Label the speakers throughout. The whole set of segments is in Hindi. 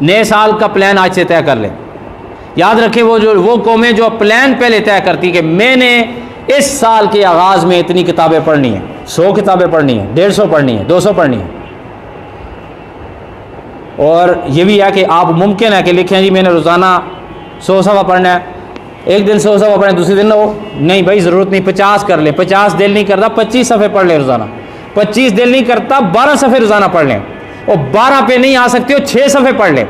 Speaker 1: नए साल का प्लान आज से तय कर लें। याद रखें वो कौमें जो प्लान पहले तय करती कि मैंने इस साल के आगाज़ में इतनी किताबें पढ़नी है, 100 किताबें पढ़नी है, 150 पढ़नी है, 200 पढ़नी है। और ये भी है कि आप मुमकिन है कि लिखें जी मैंने रोज़ाना 100 सफ़ा पढ़ना है, एक दिन 100 सफ़ा पढ़ें, दूसरे दिन नहीं भाई ज़रूरत नहीं, 50 कर लें। 50 दिल नहीं करता 25 सफ़े पढ़ लें रोज़ाना। 25 दिल नहीं करता 12 सफ़े रोज़ाना पढ़ लें। और 12 पे नहीं आ सकते हो 6 सफ़े पढ़ लें।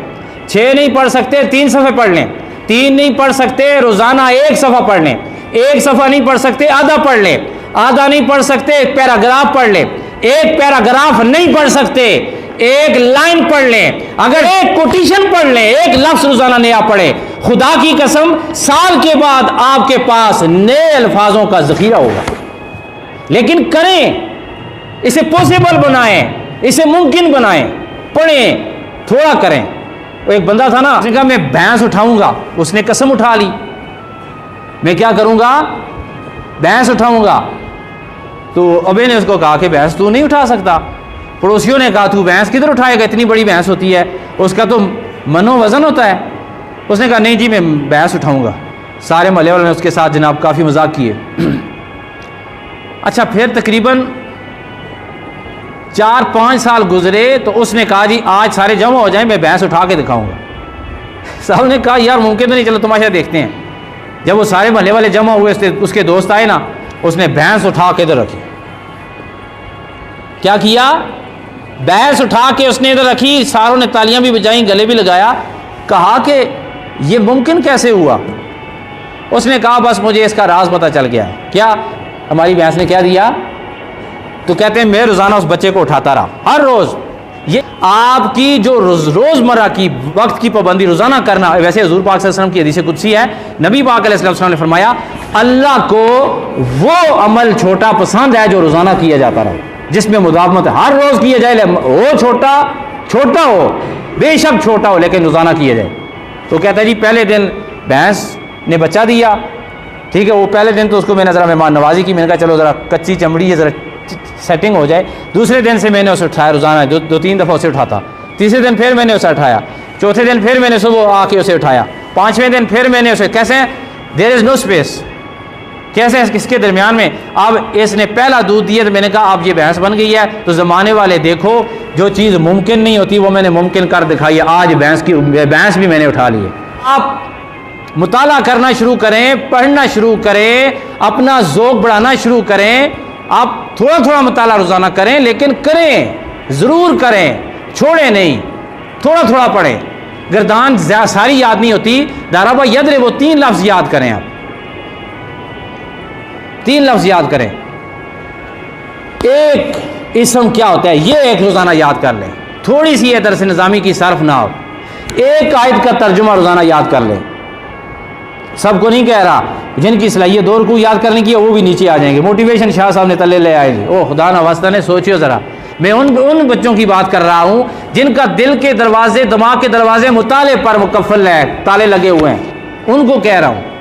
Speaker 1: 6 नहीं पढ़ सकते 3 सफ़े पढ़ लें। 3 नहीं पढ़ सकते रोज़ाना 1 सफ़ा पढ़ लें। 1 सफ़ा नहीं पढ़ सकते आधा पढ़ लें। आधा नहीं पढ़ सकते 1 पैराग्राफ पढ़ लें। 1 पैराग्राफ नहीं पढ़ सकते 1 लाइन पढ़ लें। अगर 1 कोटेशन पढ़ लें, 1 लफ्ज़ रोज़ाना नया पढ़े, खुदा की कसम साल के बाद आपके पास नए अल्फाजों का ज़ख़ीरा होगा। लेकिन करें, इसे पॉसिबल बनाएं, इसे मुमकिन बनाएं, पढ़ें, थोड़ा करें। वो एक बंदा था ना, उसने कहा मैं भैंस उठाऊंगा, उसने कसम उठा ली मैं क्या करूंगा, भैंस उठाऊंगा। तो अबे ने उसको कहा कि भैंस तू नहीं उठा सकता। पड़ोसियों ने कहा तू भैंस किधर उठाएगा, इतनी बड़ी भैंस होती है, उसका तो मनो वजन होता है। उसने कहा नहीं जी मैं भैंस उठाऊंगा। सारे मोहल्ले वालों ने उसके साथ जनाब काफ़ी मजाक किए। अच्छा, फिर तकरीबन 4-5 साल गुजरे तो उसने कहा जी आज सारे जमा हो जाएं, मैं भैंस उठा के दिखाऊंगा। साहब ने कहा यार मुमकिन तो नहीं, चलो तमाशा देखते हैं। जब वो सारे मोहल्ले वाले जमा हुए, उसके दोस्त आए ना, उसने भैंस उठा के इधर रखी। क्या किया, भैंस उठा के उसने इधर रखी। सारों ने तालियां भी बजाई, गले भी लगाया। कहा कि ये मुमकिन कैसे हुआ। उसने कहा बस मुझे इसका राज पता चल गया है। क्या, हमारी भैंस ने क्या दिया। तो कहते हैं मैं रोज़ाना उस बच्चे को उठाता रहा हर रोज़। ये आपकी जो रोज़मर्रा की वक्त की पाबंदी रोज़ाना करना, वैसे हुज़ूर पाक सल्लल्लाहु अलैहि वसल्लम की हदीस कुदसी है, नबी पाक अलैहि वसल्लम ने फरमाया अल्लाह को वो अमल छोटा पसंद है जो रोज़ाना किया जाता रहे, जिसमें मुदावमत हर रोज़ किया जाए, वो छोटा हो, बेशक छोटा हो, लेकिन रोज़ाना किया जाए। तो कहता है जी पहले दिन भैंस ने बच्चा दिया, ठीक है, वो पहले दिन तो उसको मैंने ज़रा मेहमान नवाजी की, मैंने कहा चलो ज़रा कच्ची चमड़ी है, ज़रा सेटिंग हो जाए। दूसरे दिन से मैंने उसे उठाया रोज़ाना, 2-3 दफ़ा उसे उठाता। तीसरे दिन फिर मैंने उसे उठाया। चौथे दिन फिर मैंने सुबह आके उसे उठाया। 5वें दिन फिर मैंने उसे, कैसे, देयर इज़ नो स्पेस, कैसे इसके दरमियान में। अब इसने पहला दूध दिया तो मैंने कहा अब ये भैंस बन गई है। तो ज़माने वाले देखो, जो चीज़ मुमकिन नहीं होती वो मैंने मुमकिन कर दिखाई है। आज भैंस भी मैंने उठा ली है। आप मुताला करना शुरू करें, पढ़ना शुरू करें, अपना ज़ौक़ बढ़ाना शुरू करें। आप थोड़ा थोड़ा मुताला रोज़ाना करें, लेकिन करें, ज़रूर करें, छोड़ें नहीं, थोड़ा थोड़ा पढ़ें। गर्दान सारी याद नहीं होती। दाराबा यदरे, वो 3 लफ्ज़ याद करें, आप 3 लफ्ज़ याद करें। एक इसम क्या होता है ये एक रोज़ाना याद कर लें। थोड़ी सी है दरस निज़ामी की सर्फ ना हो। एक आयत का तर्जुमा रोज़ाना याद कर लें। सबको नहीं कह रहा, जिनकी सलाहियत दौर को याद करने की है वो भी नीचे आ जाएंगे। मोटिवेशन शाह साहब ने तले ले आएंगे। ओ खुदा ना वास्ता ने सोचियो ज़रा, मैं उन बच्चों की बात कर रहा हूँ जिनका दिल के दरवाजे, दिमाग के दरवाजे मुताले पर मुकफ़्फ़ल है, ताले लगे हुए हैं, उनको कह रहा हूँ।